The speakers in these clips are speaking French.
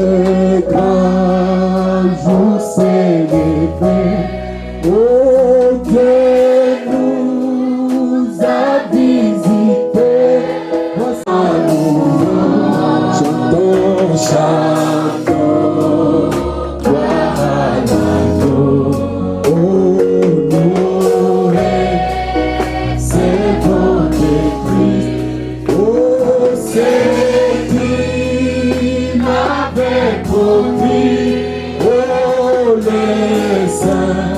le grand jour célébré, oh Dieu nous a visités. Chantons, chantons, gloire à l'agneau. Oh, nous recevons de Christ. Oh, c'est qui m'avait promis. Oh, les saints.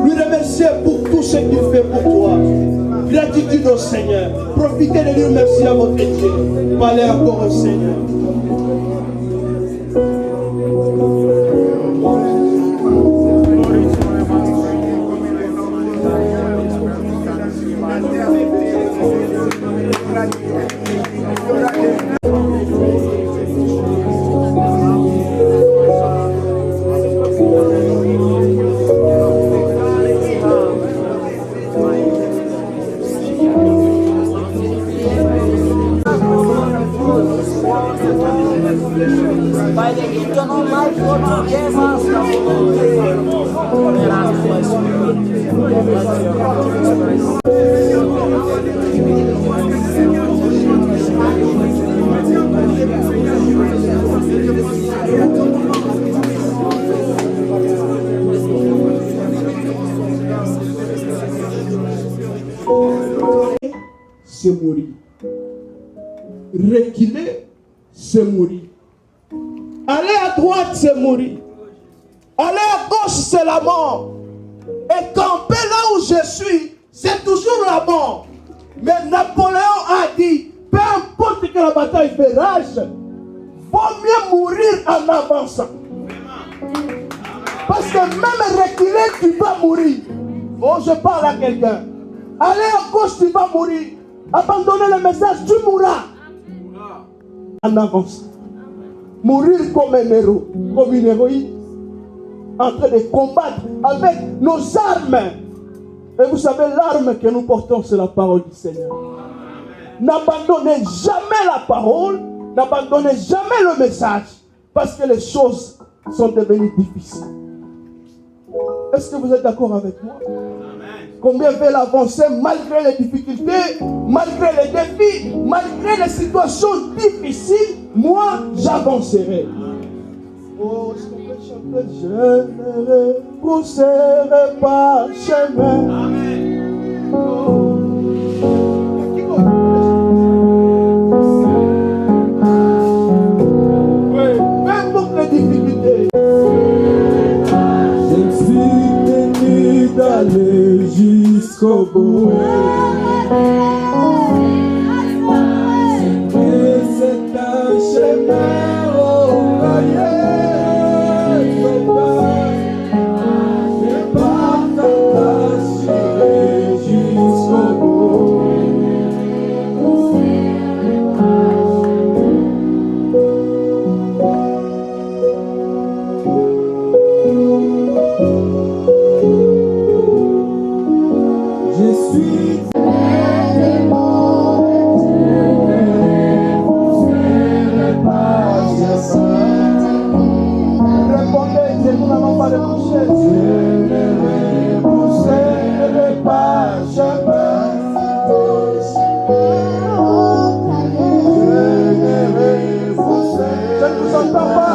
Lui remercier pour tout ce qu'il fait pour toi. Gratitude au Seigneur. Profitez de lui merci à votre Dieu. Parlez encore au Seigneur. By the eternal life for forgive us C'est mourir. Reculer, c'est mourir. Aller à droite, c'est mourir. Aller à gauche, c'est la mort. Et camper là où je suis, c'est toujours la mort. Mais Napoléon a dit, peu importe que la bataille fait rage, vaut mieux mourir en avançant. Parce que même reculer, tu vas mourir. Oh, je parle à quelqu'un. Aller à gauche, tu vas mourir. Abandonner le message, tu mourras. En avançant. Mourir comme un héros, comme une héroïne, en train de combattre avec nos armes. Et vous savez, l'arme que nous portons, c'est la parole du Seigneur. N'abandonnez jamais la parole, n'abandonnez jamais le message, parce que les choses sont devenues difficiles. Est-ce que vous êtes d'accord avec moi? Combien veulent avancer malgré les difficultés, malgré les défis, malgré les situations difficiles? Moi, j'avancerai. Oh, est-ce qu'on peut chanter? Je ne repousserai pas chemin. Amen. Oh. Oui, peu importe les difficultés. Je suis tenu d'aller jusqu'au bout. C'est un chemin au paillet, je pars t'assurer jusqu'au bout. Je suis Répondez, nous n'allons pas le coucher. ne repousserai pas jamais. Je ne vous entends pas.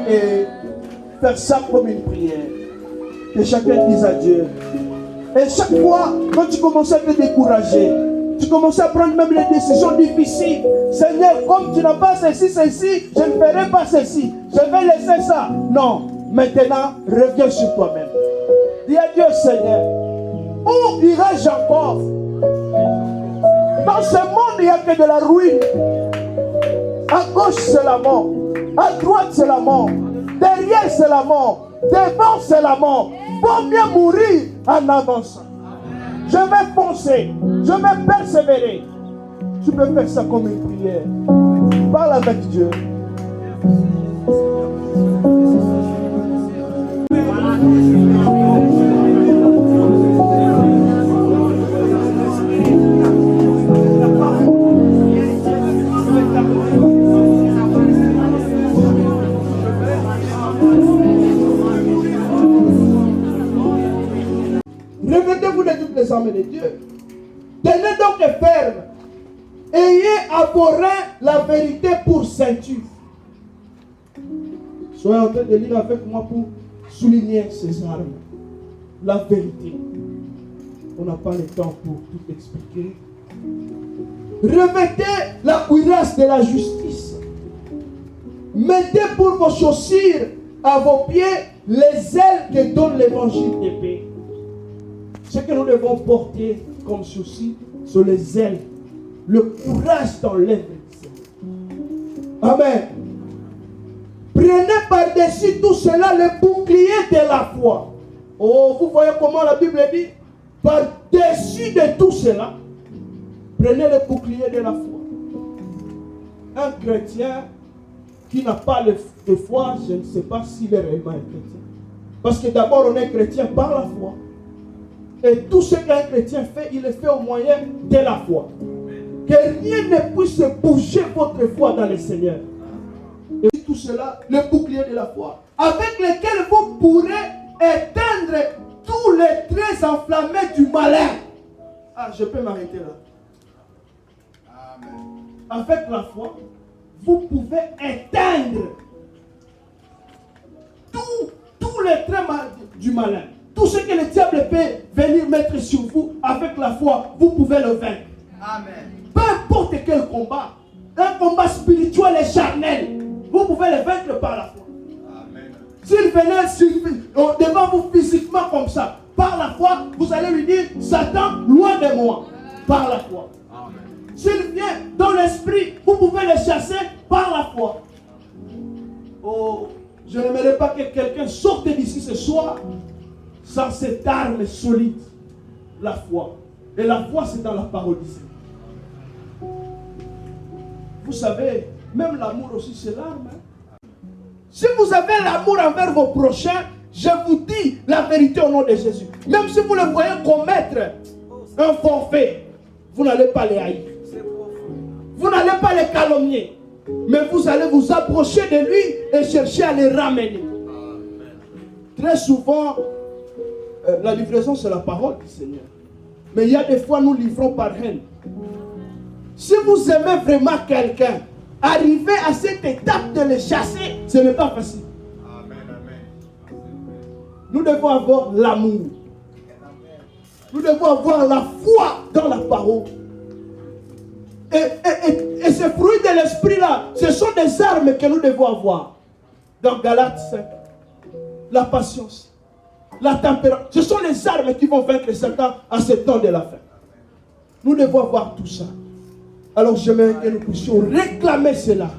Et faire ça comme une prière. Que chacun dise à Dieu. Et chaque fois, quand tu commençais à te décourager, tu commençais à prendre même les décisions difficiles. Seigneur, comme tu n'as pas ceci, je ne ferai pas ceci. Je vais laisser ça. Non. Maintenant, reviens sur toi-même. Dis à Dieu, Seigneur, où irai-je encore? Dans ce monde, il n'y a que de la ruine. À gauche, c'est la mort. À droite, c'est la mort. Derrière, c'est la mort. Devant, c'est la mort. Vaut mieux mourir en avançant. Je vais foncer. Je vais persévérer. Tu peux faire ça comme une prière. Parle avec Dieu. Revêtez-vous de toutes les armes de Dieu. Tenez donc ferme. Ayez à vos reins la vérité pour ceinture. Soyez en train de lire avec moi pour souligner ces armes. La vérité. On n'a pas le temps pour tout expliquer. Revêtez la cuirasse de la justice. Mettez pour vos chaussures à vos pieds les ailes que donne l'évangile de paix. Ce que nous devons porter comme souci sur les ailes, le courage dans l'œuvre. Amen. Prenez par-dessus tout cela le bouclier de la foi. Oh, vous voyez comment la Bible dit? Par-dessus de tout cela, prenez le bouclier de la foi. Un chrétien qui n'a pas de foi, je ne sais pas s'il est réellement un chrétien. Parce que d'abord, on est chrétien par la foi. Et tout ce qu'un chrétien fait, il le fait au moyen de la foi. Que rien ne puisse bouger votre foi dans le Seigneur. Et tout cela, le bouclier de la foi, avec lequel vous pourrez éteindre tous les traits enflammés du malin. Ah, je peux m'arrêter là. Amen. Avec la foi, vous pouvez éteindre tous les traits du malin. Tout ce que le diable peut venir mettre sur vous, avec la foi, vous pouvez le vaincre. Amen. Peu importe quel combat, un combat spirituel et charnel, vous pouvez le vaincre par la foi. Amen. S'il venait devant vous physiquement comme ça, par la foi, vous allez lui dire, Satan, loin de moi, par la foi. Amen. S'il vient dans l'esprit, vous pouvez le chasser par la foi. Oh, je n'aimerais pas que quelqu'un sorte d'ici ce soir sans cette arme solide, la foi. Et la foi, c'est dans la parole du Seigneur. Vous savez, même l'amour aussi, c'est l'arme. Si vous avez l'amour envers vos prochains, je vous dis la vérité au nom de Jésus. Même si vous le voyez commettre un forfait, vous n'allez pas les haïr. Vous n'allez pas les calomnier. Mais vous allez vous approcher de lui et chercher à les ramener. Très souvent, la livraison, c'est la parole du Seigneur. Mais il y a des fois, nous livrons par haine. Si vous aimez vraiment quelqu'un, arriver à cette étape de le chasser, ce n'est pas facile. Amen, amen. Nous devons avoir l'amour. Nous devons avoir la foi dans la parole. Et ces fruits de l'esprit-là, ce sont des armes que nous devons avoir. Dans Galates 5, la patience, la tempérance, ce sont les armes qui vont vaincre Satan à ce temps de la fin. Nous devons avoir tout ça. Alors j'aimerais que nous puissions réclamer cela.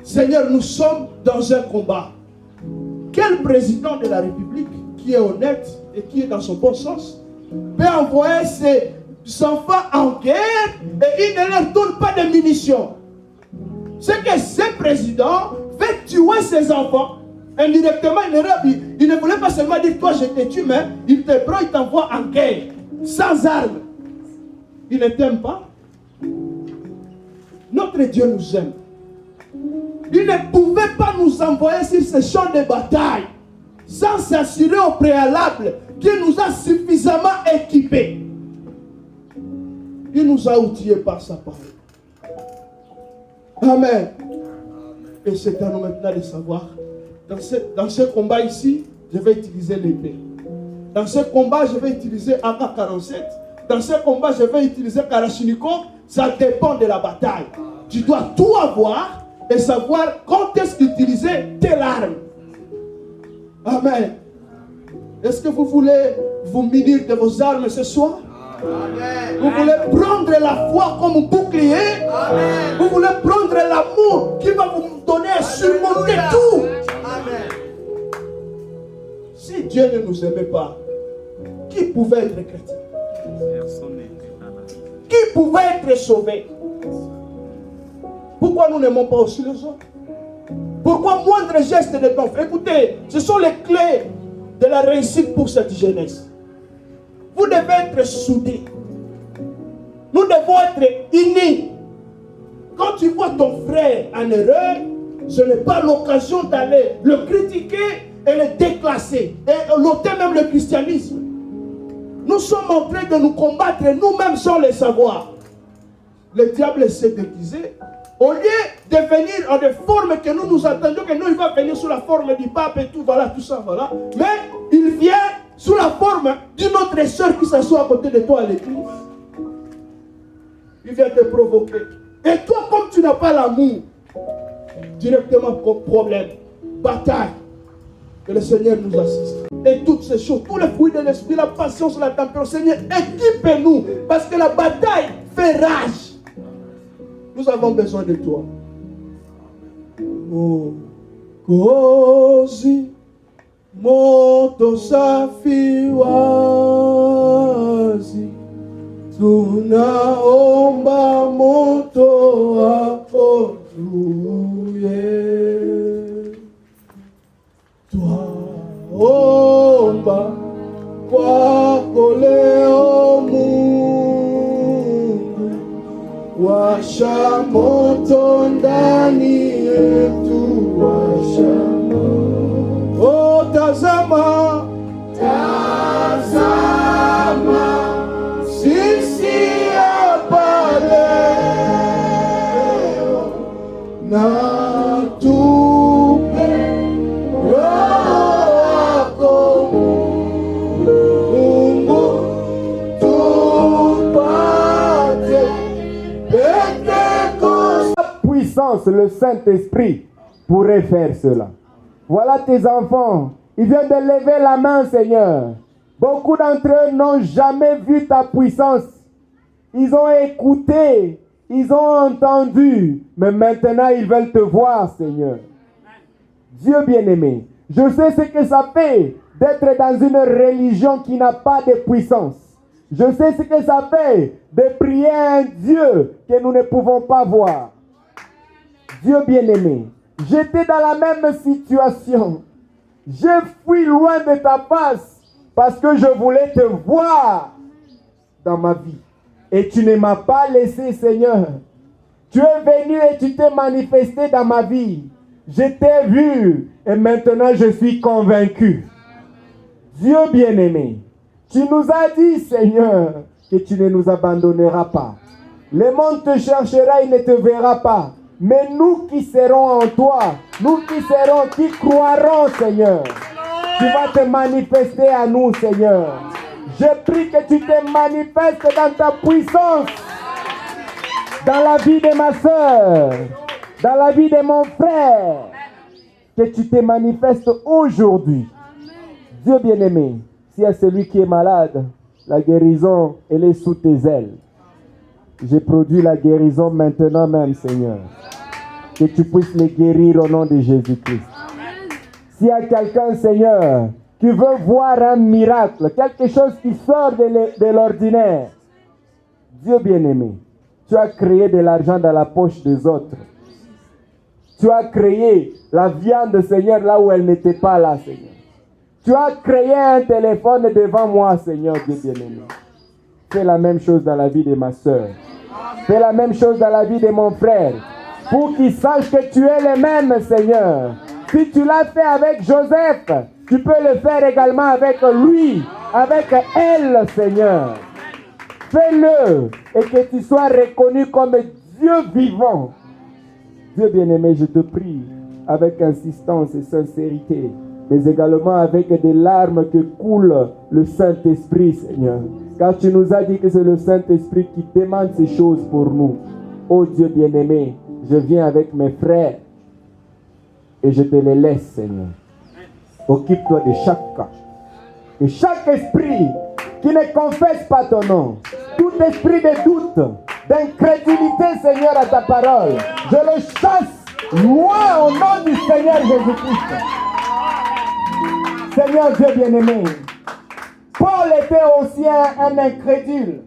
Seigneur, nous sommes dans un combat. Quel président de la République qui est honnête et qui est dans son bon sens peut envoyer ses enfants en guerre et il ne leur donne pas de munitions? C'est que ce président veut tuer ses enfants. Indirectement, il ne voulait pas seulement dire toi je te tue, mais il te prend, il t'envoie en guerre, sans armes. Il ne t'aime pas. Notre Dieu nous aime. Il ne pouvait pas nous envoyer sur ce champ de bataille sans s'assurer au préalable qu'il nous a suffisamment équipés. Il nous a outillés par sa parole. Amen. Et c'est à nous maintenant de savoir, dans ce combat ici, je vais utiliser l'épée. Dans ce combat, je vais utiliser AK-47. Dans ce combat, je vais utiliser Kalachnikov. Ça dépend de la bataille. Tu dois tout avoir et savoir quand est-ce qu'utiliser telle arme. Amen. Est-ce que vous voulez vous munir de vos armes ce soir? Amen. Vous voulez prendre la foi comme bouclier? Amen. Vous voulez prendre l'amour qui va vous donner à surmonter tout? Amen. Si Dieu ne nous aimait pas, qui pouvait être chrétien? Qui pouvait être sauvé? Pourquoi nous n'aimons pas aussi les autres? Pourquoi moindre geste de ton frère? Écoutez, ce sont les clés de la réussite pour cette jeunesse. Vous devez être soudés. Nous devons être unis. Quand tu vois ton frère en erreur, ce n'est pas l'occasion d'aller le critiquer et le déclasser et l'ôter même le christianisme. Nous sommes en train de nous combattre nous-mêmes sans le savoir. Le diable s'est déguisé. Au lieu de venir en des formes que nous attendions, que nous, il va venir sous la forme du pape et tout, voilà, tout ça, voilà. Mais il vient sous la forme d'une autre sœur qui s'assoit à côté de toi à l'église. Il vient te provoquer. Et toi, comme tu n'as pas l'amour, directement comme problème, bataille, que le Seigneur nous assiste. Et toutes ces choses, tous les fruits de l'esprit, la patience, la tempérance, Seigneur, équipe-nous, parce que la bataille fait rage. Nous avons besoin de toi. Mokozi moto safi wazi, tunaomba moto wako tuye. Twaomba kwako leo Mungu, washa moto ndani yetu, washa moto. Oh, tazama, tazama, sisi hapa leo, na tupe Roho wako Mungu, tupate puissance, le Saint-Esprit pourrait faire cela. Voilà tes enfants. Ils viennent de lever la main, Seigneur. Beaucoup d'entre eux n'ont jamais vu ta puissance. Ils ont écouté, ils ont entendu, mais maintenant ils veulent te voir, Seigneur. Dieu bien-aimé, je sais ce que ça fait d'être dans une religion qui n'a pas de puissance. Je sais ce que ça fait de prier à un Dieu que nous ne pouvons pas voir. Dieu bien-aimé, j'étais dans la même situation. J'ai fui loin de ta face parce que je voulais te voir dans ma vie. Et tu ne m'as pas laissé, Seigneur. Tu es venu et tu t'es manifesté dans ma vie. Je t'ai vu et maintenant je suis convaincu. Dieu bien-aimé, tu nous as dit, Seigneur, que tu ne nous abandonneras pas. Le monde te cherchera, il ne te verra pas. Mais nous qui serons en toi, nous qui croirons, Seigneur, tu vas te manifester à nous, Seigneur. Je prie que tu te manifestes dans ta puissance. dans la vie de ma soeur, dans la vie de mon frère, que tu te manifestes aujourd'hui. Dieu bien-aimé, s'il y a celui qui est malade, la guérison, elle est sous tes ailes. J'ai produit la guérison maintenant même, Seigneur. Que tu puisses les guérir au nom de Jésus-Christ. S'il y a quelqu'un, Seigneur, qui veut voir un miracle, quelque chose qui sort de l'ordinaire, Dieu bien-aimé, tu as créé de l'argent dans la poche des autres. Tu as créé la viande, Seigneur, là où elle n'était pas là, Seigneur. Tu as créé un téléphone devant moi, Seigneur, Dieu bien-aimé. Fais la même chose dans la vie de ma soeur. Fais la même chose dans la vie de mon frère. Pour qu'il sache que tu es le même, Seigneur. Si tu l'as fait avec Joseph, tu peux le faire également avec lui, avec elle, Seigneur. Fais-le et que tu sois reconnu comme Dieu vivant. Dieu bien-aimé, je te prie avec insistance et sincérité, mais également avec des larmes que coule le Saint-Esprit, Seigneur. Car tu nous as dit que c'est le Saint-Esprit qui demande ces choses pour nous. Oh Dieu bien-aimé, je viens avec mes frères et je te les laisse, Seigneur. Occupe-toi de chaque cas. Et chaque esprit qui ne confesse pas ton nom, tout esprit de doute, d'incrédulité, Seigneur, à ta parole, je le chasse loin au nom du Seigneur Jésus-Christ. Seigneur Dieu bien-aimé, Paul était aussi un incrédule,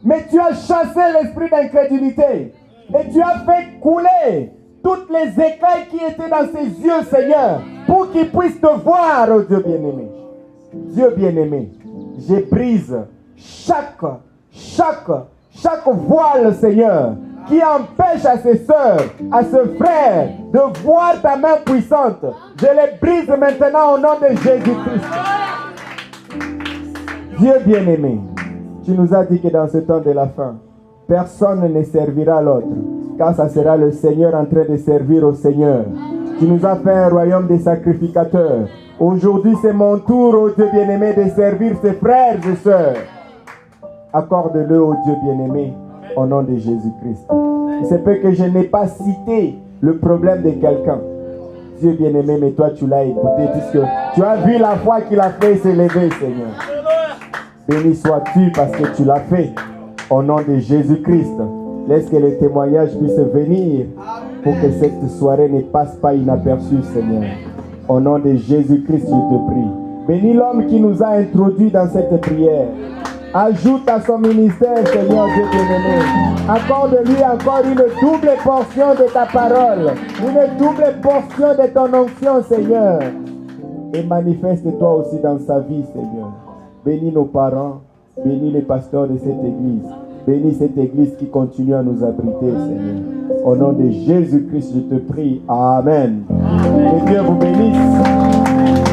mais tu as chassé l'esprit d'incrédulité et tu as fait couler toutes les écailles qui étaient dans ses yeux, Seigneur, pour qu'il puisse te voir, oh Dieu bien-aimé. Dieu bien-aimé, je brise chaque voile, Seigneur, qui empêche à ses sœurs, à ses frères de voir ta main puissante. Je les brise maintenant au nom de Jésus-Christ. Dieu bien-aimé, tu nous as dit que dans ce temps de la fin, personne ne servira l'autre, car ça sera le Seigneur en train de servir au Seigneur. Tu nous as fait un royaume des sacrificateurs. Aujourd'hui, c'est mon tour, ô Dieu bien-aimé, de servir ses frères et sœurs. Accorde-le, ô Dieu bien-aimé, au nom de Jésus-Christ. Il se peut que je n'ai pas cité le problème de quelqu'un. Dieu bien-aimé, mais toi, tu l'as écouté, puisque tu as vu la foi qu'il a fait s'élever, Seigneur. Béni sois-tu parce que tu l'as fait. Au nom de Jésus-Christ, laisse que les témoignages puissent venir pour que cette soirée ne passe pas inaperçue, Seigneur. Au nom de Jésus-Christ, je te prie. Bénis l'homme qui nous a introduits dans cette prière. Ajoute à son ministère, Seigneur Dieu bien-aimé. Accorde-lui encore une double portion de ta parole, une double portion de ton onction, Seigneur. Et manifeste-toi aussi dans sa vie, Seigneur. Bénis nos parents, bénis les pasteurs de cette église. Bénis cette église qui continue à nous abriter, Seigneur. Au nom de Jésus-Christ, je te prie. Amen. Que Dieu vous bénisse.